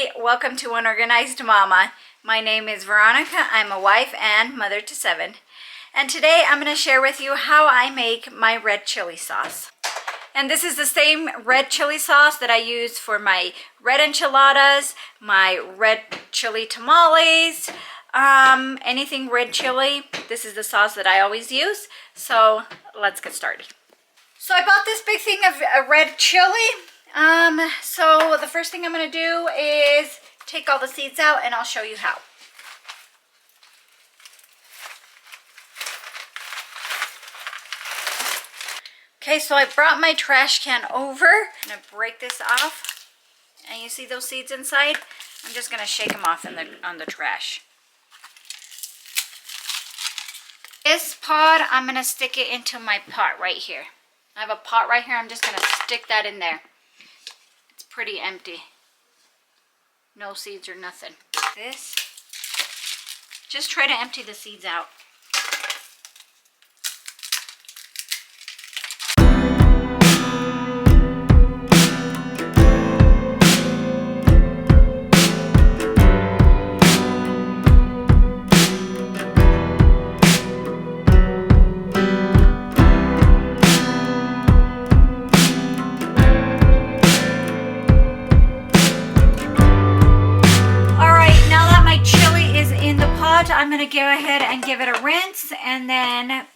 Hey, welcome to Unorganized Mama. My name is Veronica. I'm a wife and mother to 7. And today I'm going to share with you how I make my red chili sauce. And this is the same red chili sauce that I use for my red enchiladas, my red chili tamales, anything red chili. This is the sauce that I always use. So let's get started. So I bought this big thing of red chili. So the first thing I'm going to do is take all the seeds out and I'll show you how. Okay, so I brought my trash can over. I'm going to break this off. And you see those seeds inside? I'm just going to shake them off on the trash. This pod, I'm going to stick it into my pot right here. I have a pot right here. I'm just going to stick that in there. It's pretty empty. No seeds or nothing. This. Just try to empty the seeds out. I'm going to go ahead and give it a rinse and then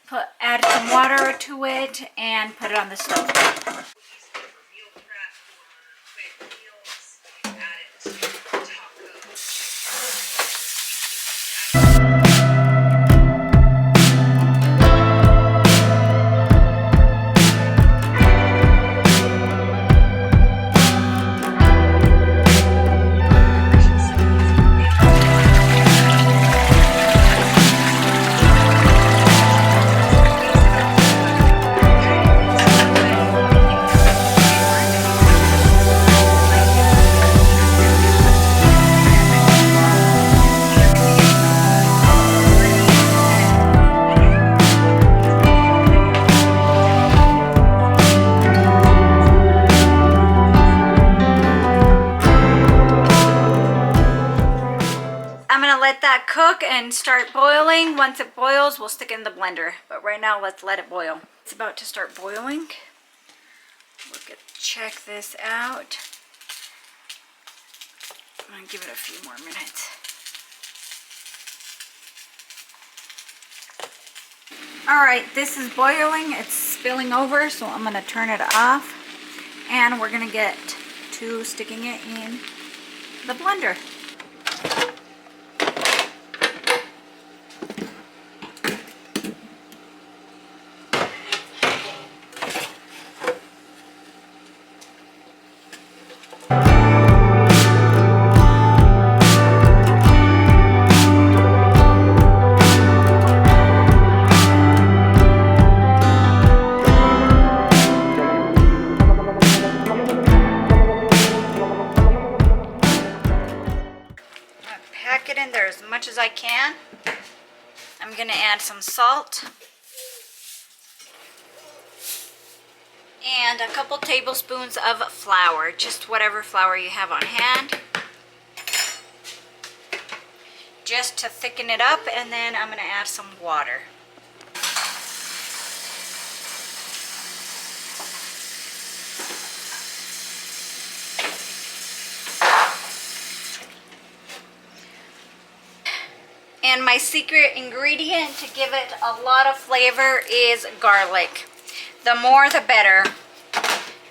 add some water to it and put it on the stove. Let that cook and start boiling. Once it boils, we'll stick it in the blender. But right now, let's let it boil. It's about to start boiling. Check this out. I'm gonna give it a few more minutes. All right, this is boiling. It's spilling over, so I'm gonna turn it off. And we're gonna get to sticking it in the blender. It in there as much as I can. I'm going to add some salt and a couple tablespoons of flour, just whatever flour you have on hand, just to thicken it up, and then I'm going to add some water. And my secret ingredient to give it a lot of flavor is garlic. The more the better.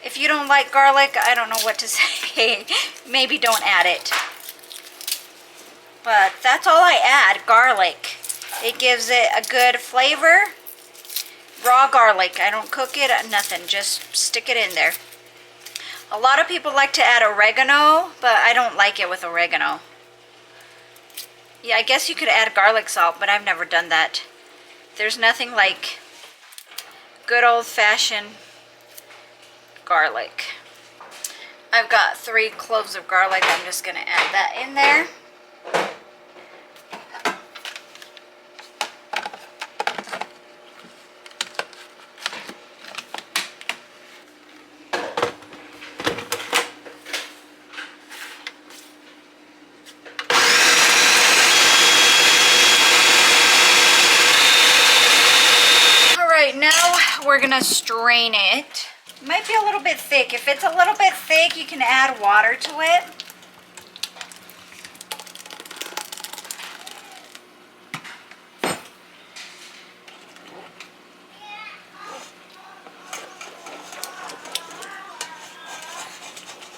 If you don't like garlic, I don't know what to say. Maybe don't add it. But that's all I add, garlic. It gives it a good flavor. Raw garlic. I don't cook it, nothing. Just stick it in there. A lot of people like to add oregano, but I don't like it with oregano. Yeah, I guess you could add garlic salt, but I've never done that. There's nothing like good old-fashioned garlic. I've got 3 cloves of garlic. I'm just going to add that in there. we're gonna strain it. It might be a little bit thick. If it's a little bit thick, you can add water to it.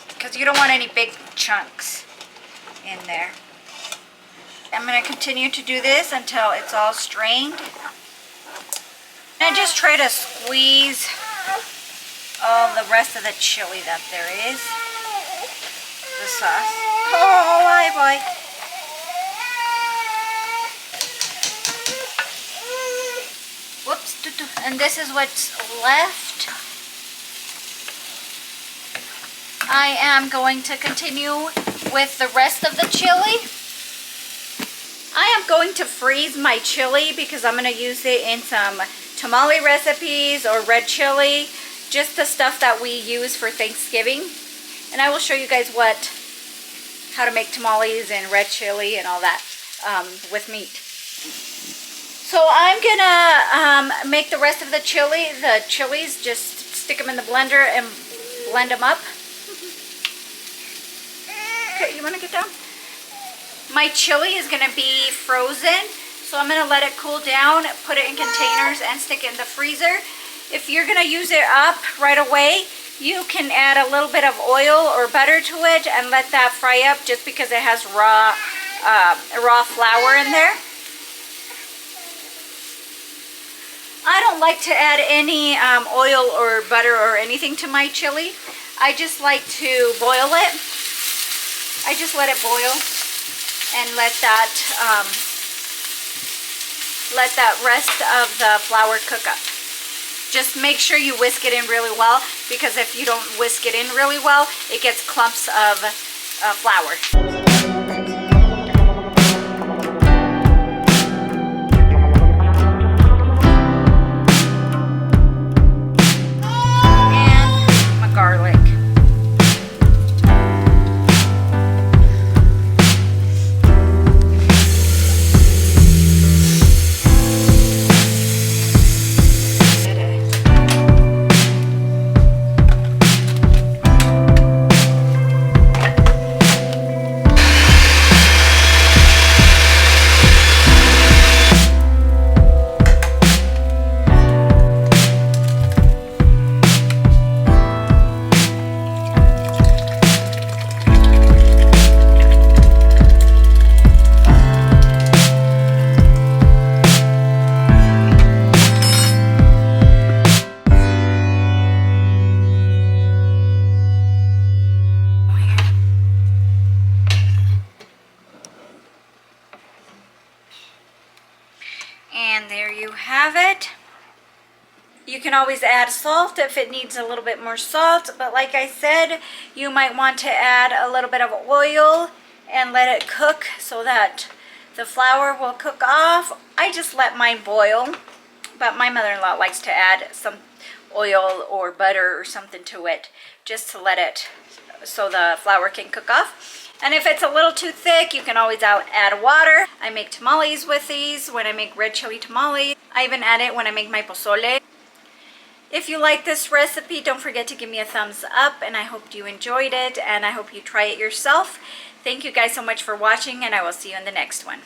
Because you don't want any big chunks in there. I'm going to continue to do this until it's all strained. And I just try to squeeze all the rest of the chili that there is. The sauce. Oh, hi, boy. Whoops. And this is what's left. I am going to continue with the rest of the chili. I am going to freeze my chili because I'm going to use it in some tamale recipes or red chili, just the stuff that we use for Thanksgiving. And I will show you guys how to make tamales and red chili and all that with meat. So I'm gonna make the rest of the chilies, just stick them in the blender and blend them up. Okay, you want to get down? My chili is going to be frozen, so I'm going to let it cool down, put it in containers, and stick it in the freezer. If you're going to use it up right away, you can add a little bit of oil or butter to it and let that fry up just because it has raw flour in there. I don't like to add any oil or butter or anything to my chili. I just like to boil it. I just let it boil and let that rest of the flour cook up. Just make sure you whisk it in really well, because if you don't whisk it in really well, it gets clumps of flour. And there you have it. You can always add salt if it needs a little bit more salt, but like I said, you might want to add a little bit of oil and let it cook so that the flour will cook off. I just let mine boil, but my mother-in-law likes to add some oil or butter or something to it just to let it so the flour can cook off. And if it's a little too thick, you can always add water. I make tamales with these when I make red chili tamales. I even add it when I make my pozole. If you like this recipe, don't forget to give me a thumbs up, and I hope you enjoyed it, and I hope you try it yourself. Thank you guys so much for watching, and I will see you in the next one.